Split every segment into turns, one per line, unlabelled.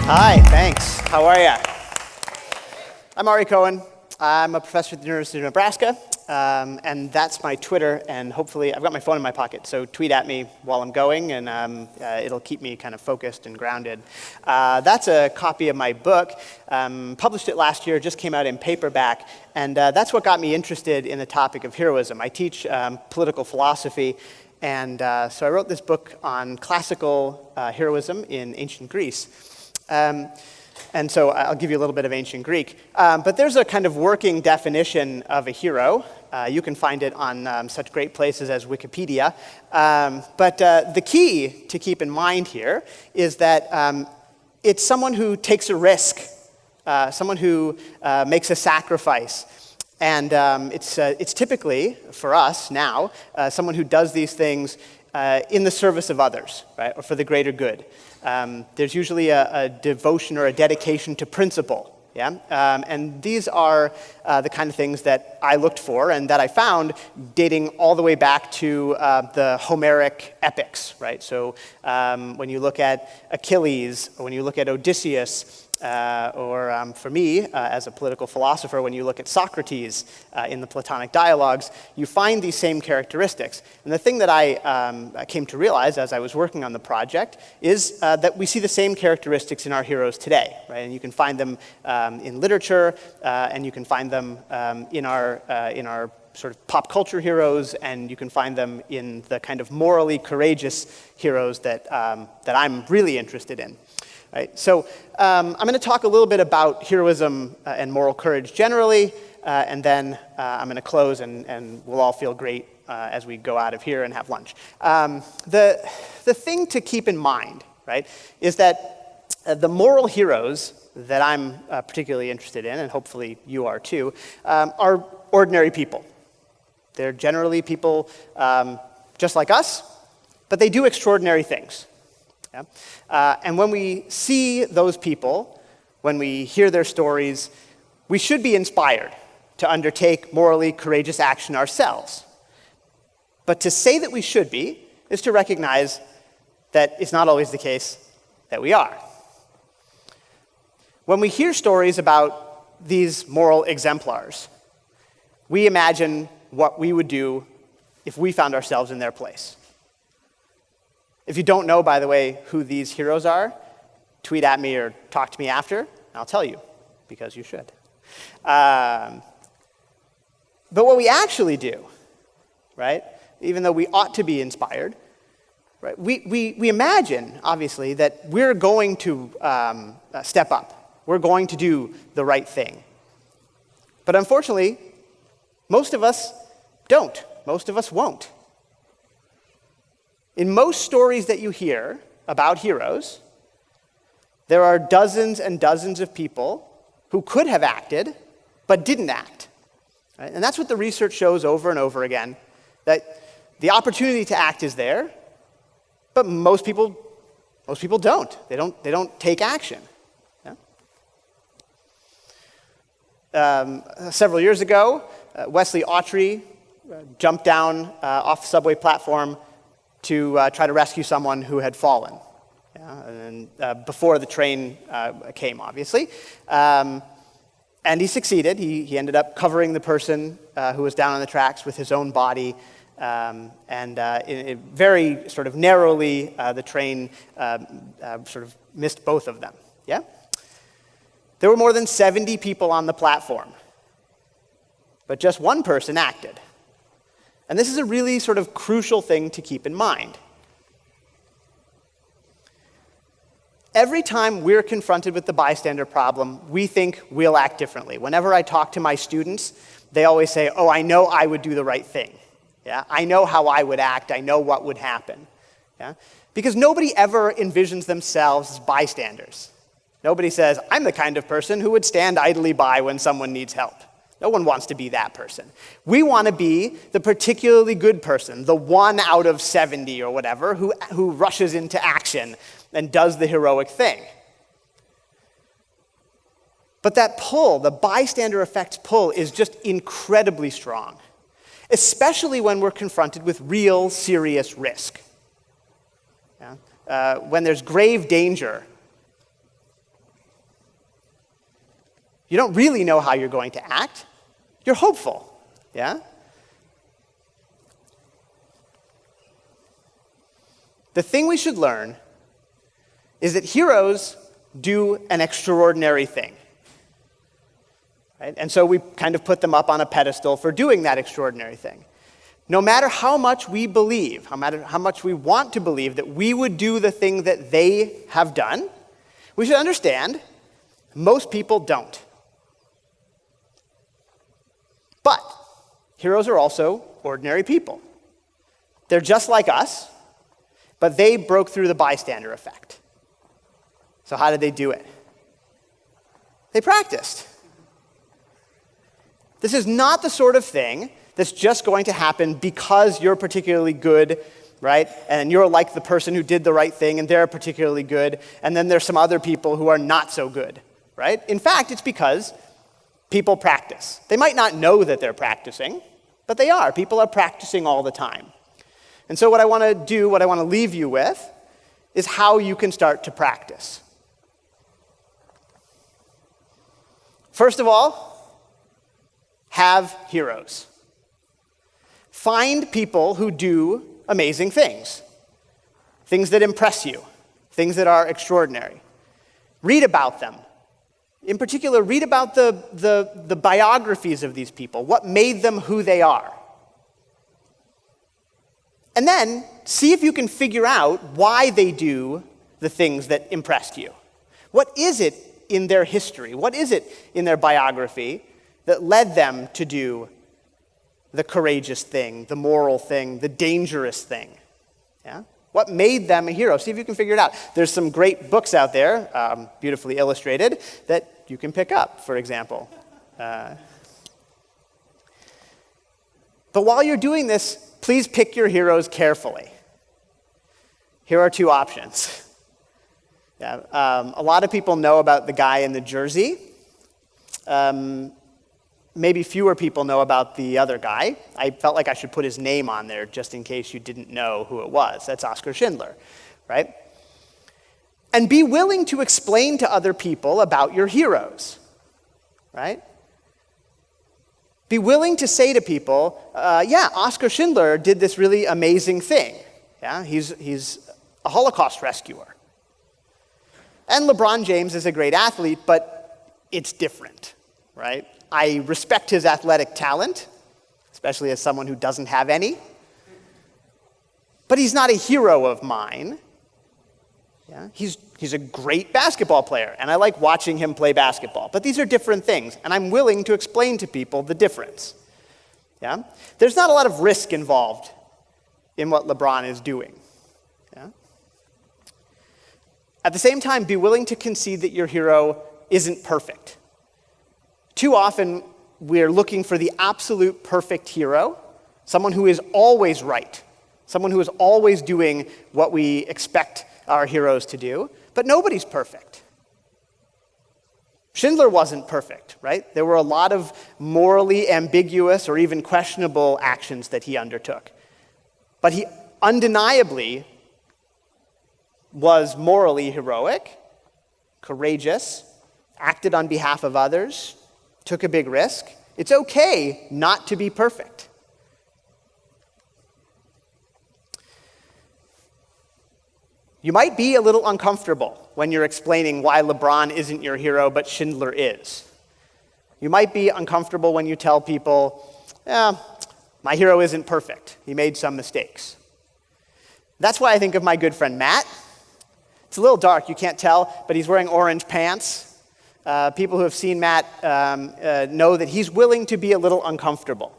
Hi, thanks. How are you? I'm Ari Kohen. I'm a professor at the University of Nebraska, and that's my Twitter, and hopefully, I've got my phone in my pocket, so tweet at me while I'm going, and it'll keep me kind of focused and grounded. That's a copy of my book. Published it last year, just came out in paperback, and that's what got me interested in the topic of heroism. I teach political philosophy, and so I wrote this book on classical heroism in ancient Greece. And so I'll give you a little bit of ancient Greek. But there's a kind of working definition of a hero. You can find it on such great places as Wikipedia. But the key to keep in mind here is that it's someone who takes a risk, someone who makes a sacrifice. And it's typically, for us now, someone who does these things in the service of others, right, or for the greater good. There's usually a devotion or a dedication to principle, yeah? And these are the kind of things that I looked for and that I found dating all the way back to the Homeric epics, right? So when you look at Achilles, or when you look at Odysseus, or for me, as a political philosopher, when you look at Socrates in the Platonic dialogues, you find these same characteristics. And the thing that I came to realize as I was working on the project is that we see the same characteristics in our heroes today, right? And you can find them in literature, and you can find them in our sort of pop culture heroes, and you can find them in the kind of morally courageous heroes that I'm really interested in. Right, so I'm going to talk a little bit about heroism and moral courage generally, and then I'm going to close, and we'll all feel great as we go out of here and have lunch. The thing to keep in mind, right, is that the moral heroes that I'm particularly interested in, and hopefully you are too, are ordinary people. They're generally people just like us, but they do extraordinary things. Yeah? And when we see those people, when we hear their stories, we should be inspired to undertake morally courageous action ourselves. But to say that we should be is to recognize that it's not always the case that we are. When we hear stories about these moral exemplars, we imagine what we would do if we found ourselves in their place. If you don't know, by the way, who these heroes are, tweet at me or talk to me after, and I'll tell you, because you should. But what we actually do, right, even though we ought to be inspired, right, we imagine, obviously, that we're going to step up. We're going to do the right thing. But unfortunately, most of us don't. Most of us won't. In most stories that you hear about heroes, there are dozens and dozens of people who could have acted but didn't act. Right? And that's what the research shows over and over again, that the opportunity to act is there, but most people don't. They don't take action. Yeah? Several years ago, Wesley Autrey jumped down off the subway platform to try to rescue someone who had fallen, and before the train came, obviously. And he succeeded. He ended up covering the person who was down on the tracks with his own body, and very sort of narrowly, the train sort of missed both of them. Yeah? There were more than 70 people on the platform, but just one person acted. And this is a really sort of crucial thing to keep in mind. Every time we're confronted with the bystander problem, we think we'll act differently. Whenever I talk to my students, they always say, oh, I know I would do the right thing. Yeah? I know how I would act. I know what would happen. Yeah? Because nobody ever envisions themselves as bystanders. Nobody says, I'm the kind of person who would stand idly by when someone needs help. No one wants to be that person. We want to be the particularly good person, the 1 out of 70 or whatever, who rushes into action and does the heroic thing. But that pull, the bystander effect pull, is just incredibly strong, especially when we're confronted with real, serious risk. Yeah? when there's grave danger, you don't really know how you're going to act. You're hopeful, yeah? The thing we should learn is that heroes do an extraordinary thing. Right? And so we kind of put them up on a pedestal for doing that extraordinary thing. No matter how much we believe, no matter how much we want to believe that we would do the thing that they have done, we should understand most people don't. But heroes are also ordinary people. They're just like us, but they broke through the bystander effect. So how did they do it? They practiced. This is not the sort of thing that's just going to happen because you're particularly good, right? And you're like the person who did the right thing and they're particularly good, and then there's some other people who are not so good, right? In fact, it's because people practice. They might not know that they're practicing, but they are. People are practicing all the time. And so what I want to do, what I want to leave you with, is how you can start to practice. First of all, have heroes. Find people who do amazing things, things that impress you, things that are extraordinary. Read about them. In particular, read about the biographies of these people, what made them who they are. And then see if you can figure out why they do the things that impressed you. What is it in their history? What is it in their biography that led them to do the courageous thing, the moral thing, the dangerous thing? Yeah? What made them a hero? See if you can figure it out. There's some great books out there, beautifully illustrated, that you can pick up, for example. But while you're doing this, please pick your heroes carefully. Here are two options. Yeah, a lot of people know about the guy in the jersey. Maybe fewer people know about the other guy. I felt like I should put his name on there just in case you didn't know who it was. That's Oskar Schindler, right? And be willing to explain to other people about your heroes, right? Be willing to say to people, yeah, Oskar Schindler did this really amazing thing. Yeah, he's a Holocaust rescuer. And LeBron James is a great athlete, but it's different, right? I respect his athletic talent, especially as someone who doesn't have any. But he's not a hero of mine. Yeah? He's a great basketball player, and I like watching him play basketball. But these are different things, and I'm willing to explain to people the difference. Yeah? There's not a lot of risk involved in what LeBron is doing. Yeah? At the same time, be willing to concede that your hero isn't perfect. Too often, we're looking for the absolute perfect hero, someone who is always right, someone who is always doing what we expect our heroes to do, but nobody's perfect. Schindler wasn't perfect, right? There were a lot of morally ambiguous or even questionable actions that he undertook. But he undeniably was morally heroic, courageous, acted on behalf of others, took a big risk. It's okay not to be perfect. You might be a little uncomfortable when you're explaining why LeBron isn't your hero, but Schindler is. You might be uncomfortable when you tell people, my hero isn't perfect. He made some mistakes. That's why I think of my good friend Matt. It's a little dark, you can't tell, but he's wearing orange pants. People who have seen Matt know that he's willing to be a little uncomfortable.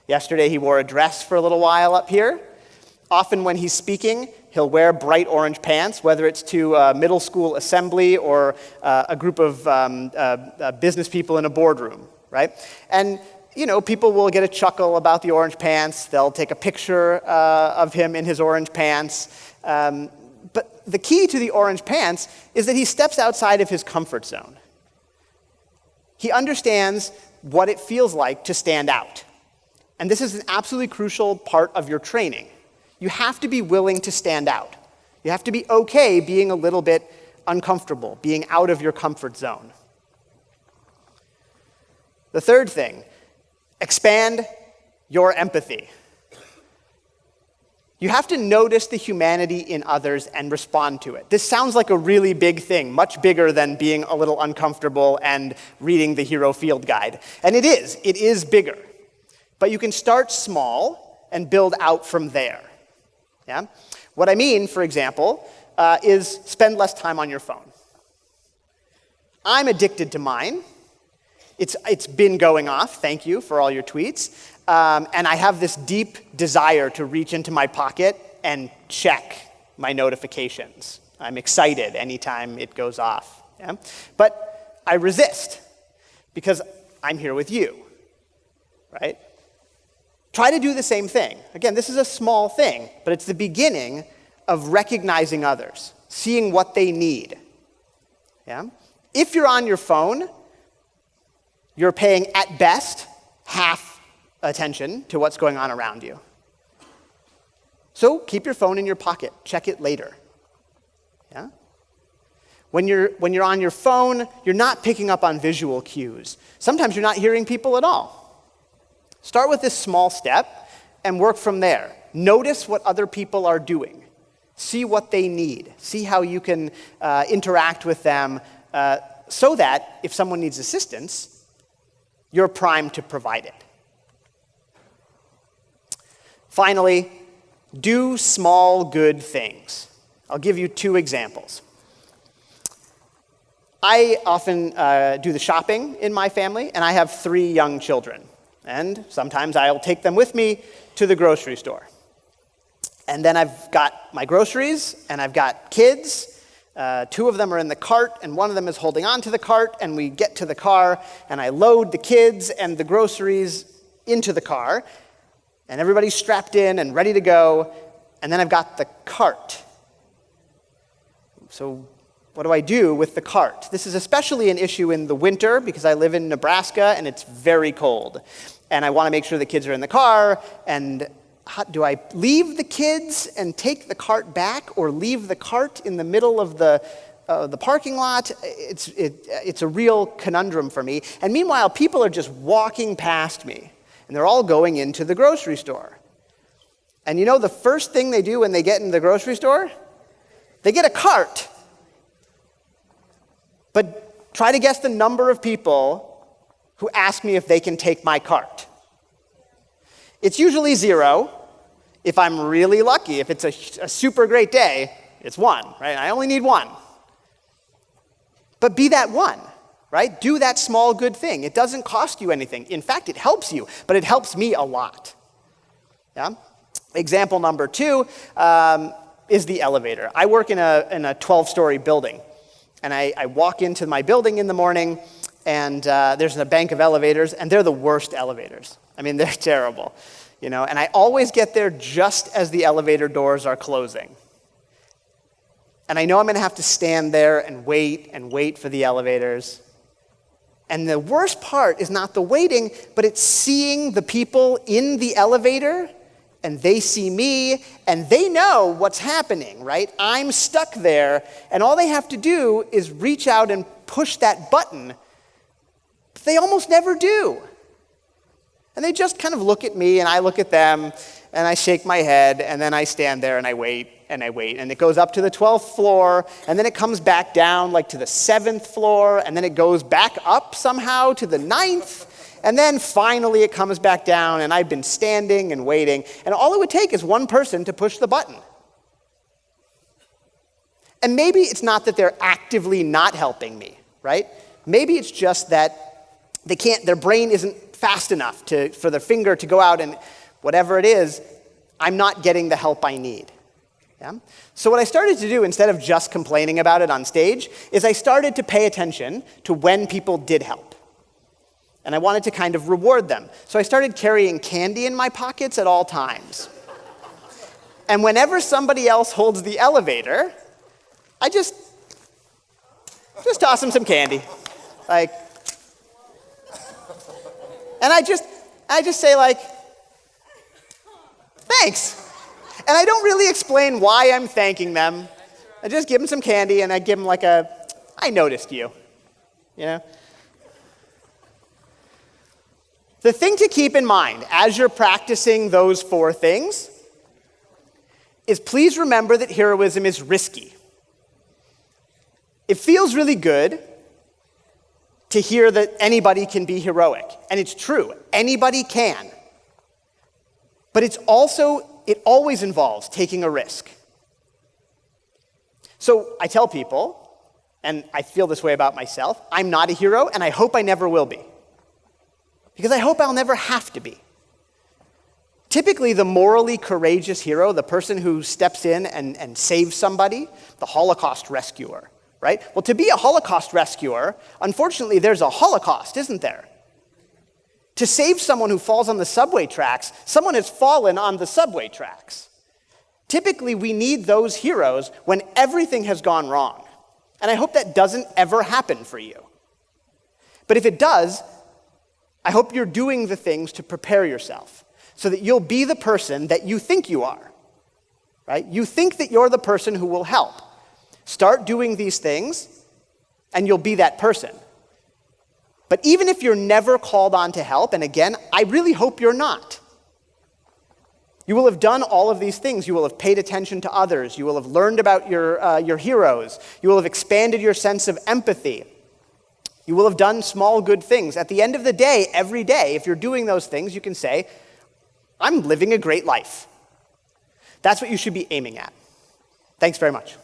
Yesterday he wore a dress for a little while up here. Often when he's speaking, he'll wear bright orange pants, whether it's to a middle school assembly or a group of business people in a boardroom, right? And, people will get a chuckle about the orange pants. They'll take a picture of him in his orange pants. But the key to the orange pants is that he steps outside of his comfort zone. He understands what it feels like to stand out. And this is an absolutely crucial part of your training. You have to be willing to stand out. You have to be okay being a little bit uncomfortable, being out of your comfort zone. The third thing, expand your empathy. You have to notice the humanity in others and respond to it. This sounds like a really big thing, much bigger than being a little uncomfortable and reading the Hero Field Guide. And it is bigger. But you can start small and build out from there. Yeah? What I mean, for example, is spend less time on your phone. I'm addicted to mine. It's been going off, thank you for all your tweets. And I have this deep desire to reach into my pocket and check my notifications. I'm excited anytime it goes off. Yeah? But I resist because I'm here with you, right? Try to do the same thing. Again, this is a small thing, but it's the beginning of recognizing others, seeing what they need. Yeah? If you're on your phone, you're paying at best half attention to what's going on around you. So keep your phone in your pocket. Check it later. Yeah? When you're on your phone, you're not picking up on visual cues. Sometimes you're not hearing people at all. Start with this small step and work from there. Notice what other people are doing. See what they need. See how you can interact with them so that if someone needs assistance, you're primed to provide it. Finally, do small good things. I'll give you 2 examples. I often do the shopping in my family, and I have 3 young children. And sometimes I'll take them with me to the grocery store. And then I've got my groceries, and I've got kids. 2 of them are in the cart, and 1 of them is holding on to the cart, and we get to the car, and I load the kids and the groceries into the car, and everybody's strapped in and ready to go, and then I've got the cart. So what do I do with the cart? This is especially an issue in the winter because I live in Nebraska and it's very cold. And I want to make sure the kids are in the car, and do I leave the kids and take the cart back, or leave the cart in the middle of the parking lot? It's a real conundrum for me. And meanwhile, people are just walking past me. And they're all going into the grocery store. And you know the first thing they do when they get in the grocery store? They get a cart. But try to guess the number of people who ask me if they can take my cart. It's usually 0. If I'm really lucky, if it's a super great day, it's 1, right? I only need 1. But be that 1. Right? Do that small good thing. It doesn't cost you anything. In fact, it helps you, but it helps me a lot. Yeah? Example number 2 is the elevator. I work in a 12-story building, and I walk into my building in the morning, and there's a bank of elevators, and they're the worst elevators. I mean, they're terrible. And I always get there just as the elevator doors are closing. And I know I'm going to have to stand there and wait for the elevators. And the worst part is not the waiting, but it's seeing the people in the elevator, and they see me, and they know what's happening, right? I'm stuck there, and all they have to do is reach out and push that button. But they almost never do. And they just kind of look at me, and I look at them, and I shake my head, and then I stand there, and I wait, and it goes up to the 12th floor, and then it comes back down like to the 7th floor, and then it goes back up somehow to the 9th, and then finally it comes back down, and I've been standing and waiting, and all it would take is 1 person to push the button. And maybe it's not that they're actively not helping me, right? Maybe it's just that their brain isn't fast enough for their finger to go out, and whatever it is, I'm not getting the help I need. Yeah? So what I started to do, instead of just complaining about it on stage, is I started to pay attention to when people did help. And I wanted to kind of reward them. So I started carrying candy in my pockets at all times. And whenever somebody else holds the elevator, I just toss them some candy. And I just say thanks. And I don't really explain why I'm thanking them. I just give them some candy and I give them like I noticed you, you know? The thing to keep in mind as you're practicing those 4 things is please remember that heroism is risky. It feels really good to hear that anybody can be heroic, and it's true, anybody can. But it always involves taking a risk. So I tell people, and I feel this way about myself, I'm not a hero, and I hope I never will be. Because I hope I'll never have to be. Typically, the morally courageous hero, the person who steps in and saves somebody, the Holocaust rescuer, right? Well, to be a Holocaust rescuer, unfortunately, there's a Holocaust, isn't there? To save someone who falls on the subway tracks, someone has fallen on the subway tracks. Typically, we need those heroes when everything has gone wrong. And I hope that doesn't ever happen for you. But if it does, I hope you're doing the things to prepare yourself so that you'll be the person that you think you are, right? You think that you're the person who will help. Start doing these things, and you'll be that person. But even if you're never called on to help, and again, I really hope you're not, you will have done all of these things. You will have paid attention to others. You will have learned about your heroes. You will have expanded your sense of empathy. You will have done small good things. At the end of the day, every day, if you're doing those things, you can say, I'm living a great life. That's what you should be aiming at. Thanks very much.